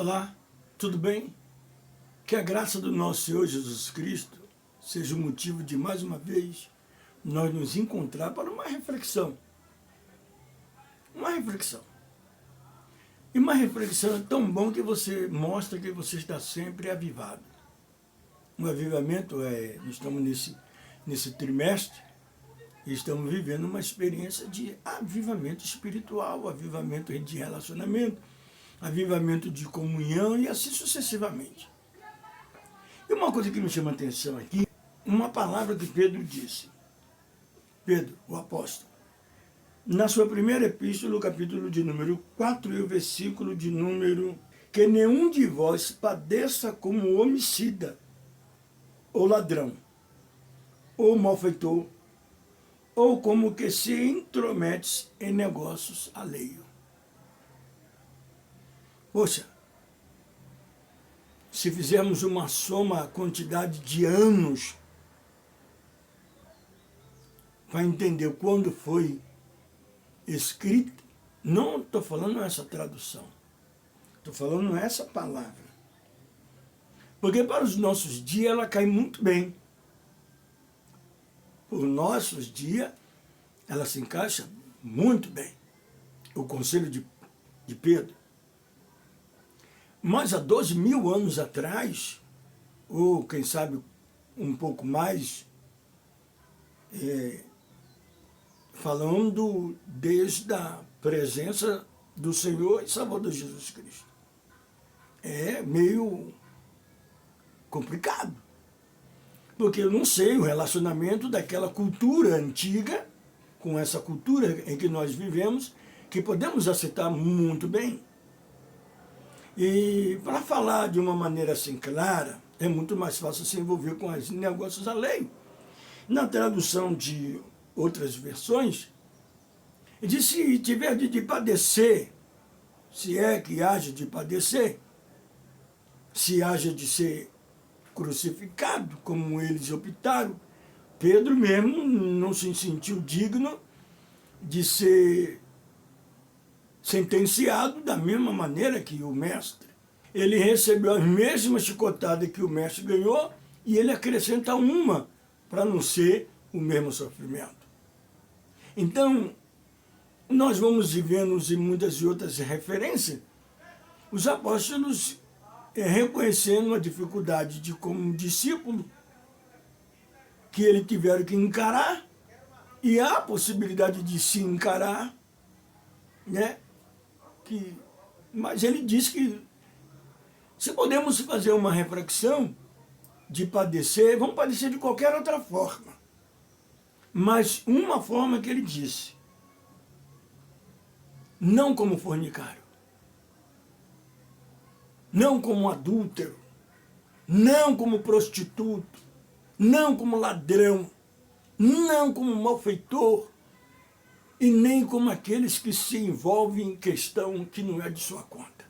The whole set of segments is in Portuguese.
Olá, tudo bem? Que a graça do nosso Senhor Jesus Cristo seja o motivo de, mais uma vez, nós nos encontrar para uma reflexão. Uma reflexão. E uma reflexão é tão bom que você mostra que você está sempre avivado. Um avivamento nós estamos nesse trimestre e estamos vivendo uma experiência de avivamento espiritual, avivamento de relacionamento, avivamento de comunhão e assim sucessivamente. E uma coisa que me chama a atenção aqui, uma palavra que Pedro disse. Pedro, o apóstolo, na sua primeira epístola, o capítulo de número 4 e o versículo de número: que nenhum de vós padeça como homicida, ou ladrão, ou malfeitor, ou como que se intromete em negócios alheios. Poxa, se fizermos uma soma, a quantidade de anos, para entender quando foi escrito, não estou falando essa tradução, estou falando essa palavra. Porque para os nossos dias ela cai muito bem. Para os nossos dias ela se encaixa muito bem. O conselho de Pedro. Mas há 12.000 anos atrás, ou quem sabe um pouco mais, falando desde a presença do Senhor e Salvador Jesus Cristo. É meio complicado, porque eu não sei o relacionamento daquela cultura antiga com essa cultura em que nós vivemos, que podemos aceitar muito bem. E para falar de uma maneira assim clara, é muito mais fácil se envolver com os negócios alheios. Na tradução de outras versões, diz: se tiver de padecer, se é que haja de padecer, se haja de ser crucificado, como eles optaram, Pedro mesmo não se sentiu digno de ser sentenciado da mesma maneira que o mestre. Ele recebeu as mesmas chicotadas que o mestre ganhou e ele acrescenta uma para não ser o mesmo sofrimento. Então, nós vamos vivendo em muitas outras referências, os apóstolos reconhecendo a dificuldade de, como discípulo, que eles tiveram que encarar, e há a possibilidade de se encarar, né? Mas ele diz que se podemos fazer uma reflexão de padecer, vamos padecer de qualquer outra forma. Mas uma forma que ele disse: não como fornicário, não como adúltero, não como prostituto, não como ladrão, não como malfeitor, e nem como aqueles que se envolvem em questão que não é de sua conta.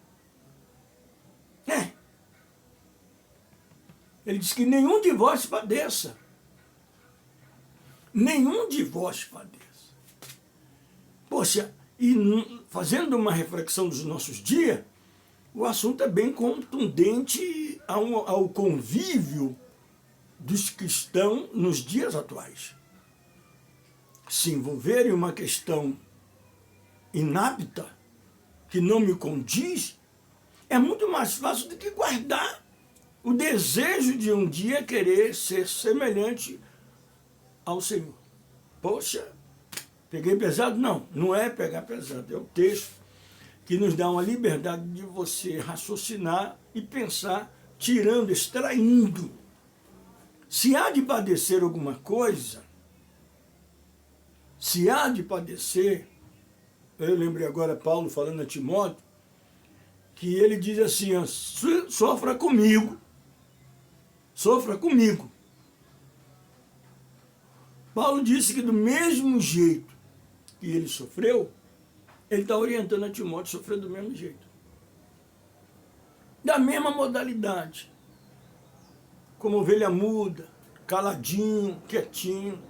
Ele diz que nenhum de vós padeça. Nenhum de vós padeça. Poxa, e fazendo uma reflexão dos nossos dias, o assunto é bem contundente ao convívio dos cristãos nos dias atuais. Se envolverem em uma questão inapta, que não me condiz, é muito mais fácil do que guardar o desejo de um dia querer ser semelhante ao Senhor. Poxa, peguei pesado? Não, não é pegar pesado, é o texto que nos dá uma liberdade de você raciocinar e pensar, tirando, extraindo. Se há de padecer alguma coisa, se há de padecer, eu lembrei agora Paulo falando a Timóteo, que ele diz assim: ó, sofra comigo, sofra comigo. Paulo disse que do mesmo jeito que ele sofreu, ele está orientando a Timóteo a sofrer do mesmo jeito. Da mesma modalidade. Como ovelha muda, caladinho, quietinho.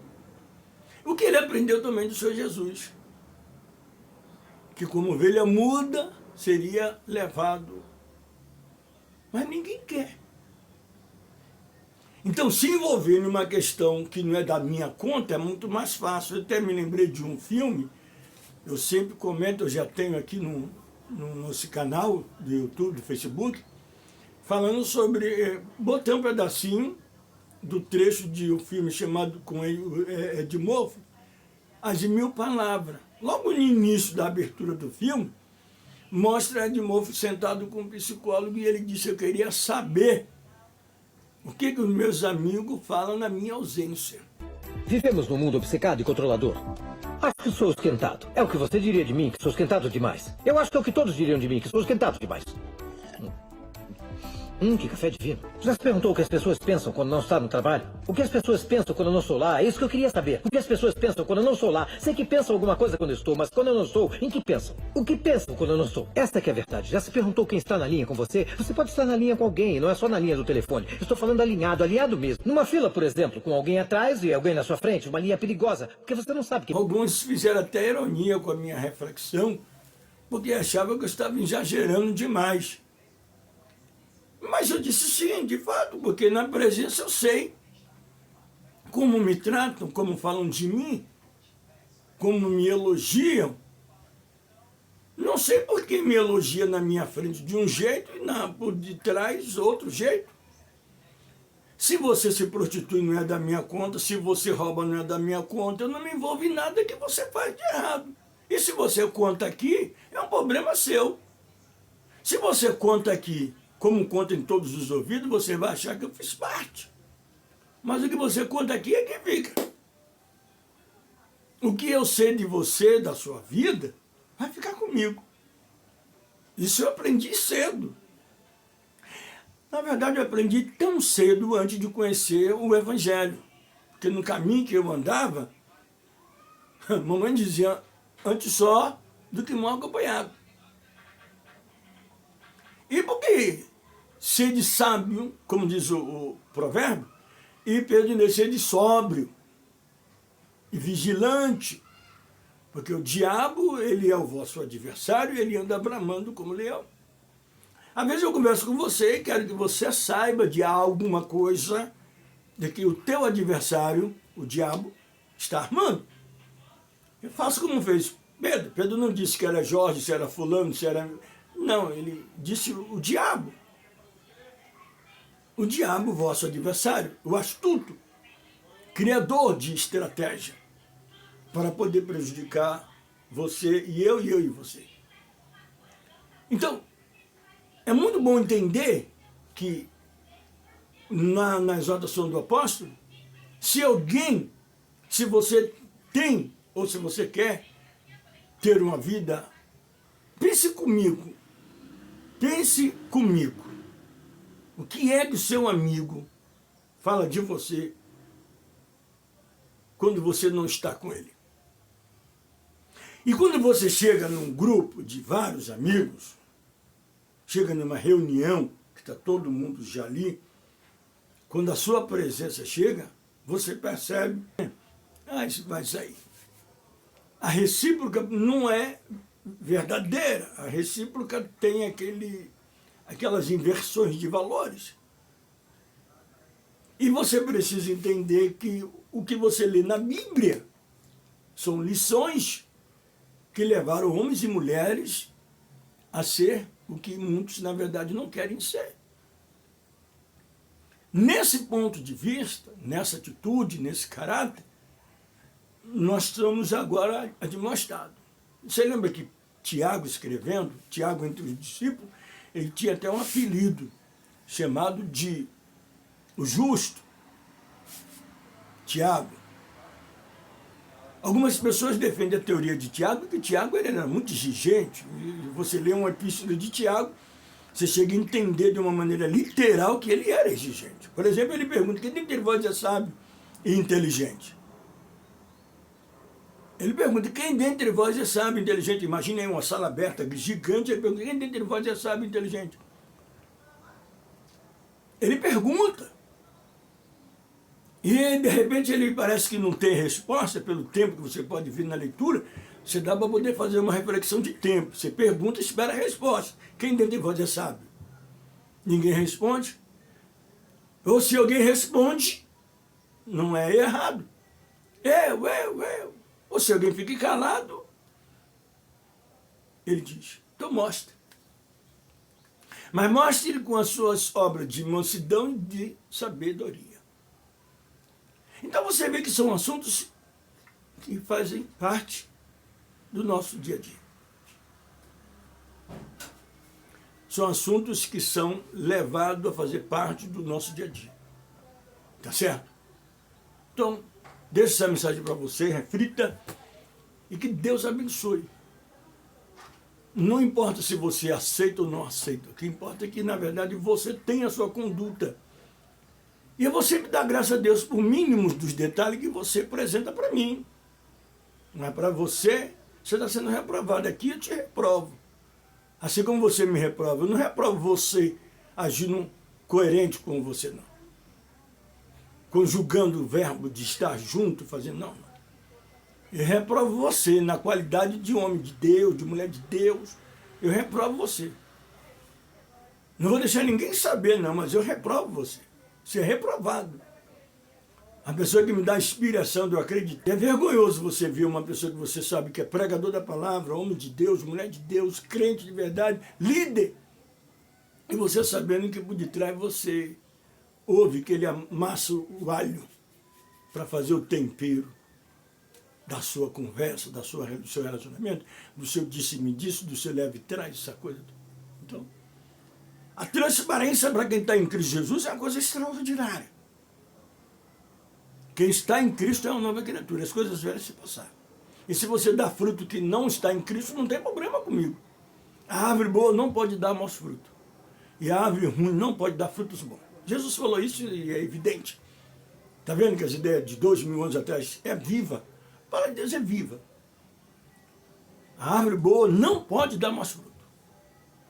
O que ele aprendeu também do Senhor Jesus. Que como ovelha muda, seria levado Mas ninguém quer. Então, se envolver numa questão que não é da minha conta é muito mais fácil. Eu até me lembrei de um filme, eu sempre comento, eu já tenho aqui no nosso canal do YouTube, do Facebook, falando sobre, botei um pedacinho do trecho de um filme chamado com Ed Murphy, As Mil Palavras. Logo no início da abertura do filme, mostra Ed Murphy sentado com um psicólogo e ele disse: eu queria saber o que os meus amigos falam na minha ausência. Vivemos num mundo obcecado e controlador. Acho que sou esquentado. É o que você diria de mim, que sou esquentado demais. Eu acho que é o que todos diriam de mim, que sou esquentado demais. Que café divino. Já se perguntou o que as pessoas pensam quando não está no trabalho? O que as pessoas pensam quando eu não estou lá? É isso que eu queria saber. O que as pessoas pensam quando eu não estou lá? Sei que pensam alguma coisa quando eu estou, mas quando eu não estou, em que pensam? O que pensam quando eu não estou? Esta que é a verdade. Já se perguntou quem está na linha com você? Você pode estar na linha com alguém, não é só na linha do telefone. Eu estou falando alinhado, alinhado mesmo. Numa fila, por exemplo, com alguém atrás e alguém na sua frente, uma linha perigosa, porque você não sabe que... Alguns fizeram até ironia com a minha reflexão, porque achavam que eu estava exagerando demais. Mas eu disse sim, de fato, porque na presença eu sei como me tratam, como falam de mim, como me elogiam. Não sei por que me elogia na minha frente de um jeito e por detrás outro jeito. Se você se prostitui não é da minha conta, se você rouba não é da minha conta, eu não me envolvo em nada que você faz de errado. E se você conta aqui, é um problema seu. Se você conta aqui, como conta em todos os ouvidos, você vai achar que eu fiz parte. Mas o que você conta aqui é que fica. O que eu sei de você, da sua vida, vai ficar comigo. Isso eu aprendi cedo. Na verdade, eu aprendi tão cedo antes de conhecer o Evangelho. Porque no caminho que eu andava, a mamãe dizia, antes só do que mal acompanhado. E por que sede sábio, como diz o provérbio, e permanecer sóbrio e vigilante, porque o diabo, ele é o vosso adversário e ele anda bramando como leão. Às vezes eu converso com você e quero que você saiba de alguma coisa de que o teu adversário, o diabo, está armando. Eu faço como fez Pedro. Pedro não disse que era Jorge, se era fulano, se era... Não, ele disse o diabo. O diabo, vosso adversário, o astuto, criador de estratégia, para poder prejudicar você e eu e você. Então, é muito bom entender que na exortação do apóstolo, se você tem ou se você quer ter uma vida, pense comigo. O que é que o seu amigo fala de você quando você não está com ele? E quando você chega num grupo de vários amigos, chega numa reunião, que está todo mundo já ali, quando a sua presença chega, você percebe, isso vai sair. A recíproca não é verdadeira, a recíproca tem aquelas inversões de valores. E você precisa entender que o que você lê na Bíblia são lições que levaram homens e mulheres a ser o que muitos, na verdade, não querem ser. Nesse ponto de vista, nessa atitude, nesse caráter, nós estamos agora demonstrados. Você lembra que Tiago escrevendo, Tiago entre os discípulos, ele tinha até um apelido chamado de o justo, Tiago. Algumas pessoas defendem a teoria de Tiago, que Tiago ele era muito exigente. Você lê uma epístola de Tiago, você chega a entender de uma maneira literal que ele era exigente. Por exemplo, ele pergunta, quem dentre vós é sábio e inteligente? Ele pergunta, quem dentre vós é sábio e inteligente? Imagina aí uma sala aberta, gigante, ele pergunta, quem dentre vós é sábio e inteligente? Ele pergunta. E, de repente, ele parece que não tem resposta, pelo tempo que você pode vir na leitura, você dá para poder fazer uma reflexão de tempo. Você pergunta e espera a resposta. Quem dentre vós é sábio? Ninguém responde. Ou se alguém responde, não é errado. Eu. Ou se alguém fica calado, ele diz, então mostra. Mas mostre-lhe com as suas obras de mansidão e de sabedoria. Então você vê que são assuntos que fazem parte do nosso dia a dia. São assuntos que são levados a fazer parte do nosso dia a dia. Tá certo? Então, deixo essa mensagem para você, reflita e que Deus abençoe. Não importa se você aceita ou não aceita, o que importa é que, na verdade, você tenha a sua conduta. E eu vou sempre dar graças a Deus por mínimos dos detalhes que você apresenta para mim. Não é para você, você está sendo reprovado. Aqui eu te reprovo. Assim como você me reprova, eu não reprovo você agindo coerente com você, não. Conjugando o verbo de estar junto, fazendo, não. Eu reprovo você na qualidade de homem de Deus, de mulher de Deus. Eu reprovo você. Não vou deixar ninguém saber, não, mas eu reprovo você. Você é reprovado. A pessoa que me dá inspiração de eu acreditar. É vergonhoso você ver uma pessoa que você sabe que é pregador da palavra, homem de Deus, mulher de Deus, crente de verdade, líder. E você sabendo que por detrás você ouve que ele amassa o alho para fazer o tempero da sua conversa, do seu relacionamento, do seu disse-me-disse, do seu leve-traz, essa coisa. Então, a transparência para quem está em Cristo Jesus é uma coisa extraordinária. Quem está em Cristo é uma nova criatura, as coisas velhas se passaram. E se você dá fruto que não está em Cristo, não tem problema comigo. A árvore boa não pode dar maus frutos. E a árvore ruim não pode dar frutos bons. Jesus falou isso e é evidente. Está vendo que as ideias de 2000 anos atrás é viva? A palavra de Deus é viva. A árvore boa não pode dar maus frutos.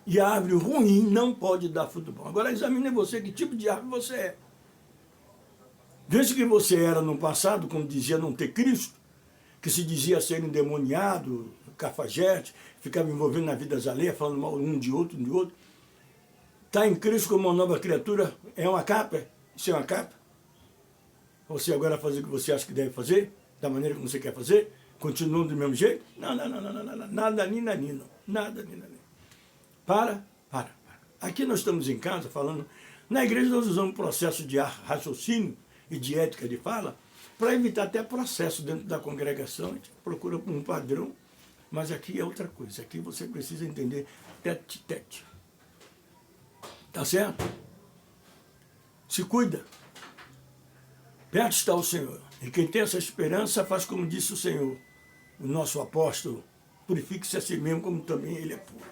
E a árvore ruim não pode dar fruto bom. Agora examine você que tipo de árvore você é. Desde que você era no passado, como dizia não ter Cristo, que se dizia ser endemoniado, cafajeste, ficava envolvido na vida alheias, falando mal um de outro, está em Cristo como uma nova criatura, é uma capa? Isso é uma capa? Você agora fazer o que você acha que deve fazer, da maneira como você quer fazer, continuando do mesmo jeito? Não, nada, nina. Para. Aqui nós estamos em casa falando, na igreja nós usamos um processo de raciocínio e de ética de fala, para evitar até processo dentro da congregação, a gente procura um padrão, mas aqui é outra coisa, aqui você precisa entender tete. Tá certo? Se cuida. Perto está o Senhor. E quem tem essa esperança faz como disse o Senhor, o nosso apóstolo, purifique-se a si mesmo como também ele é puro.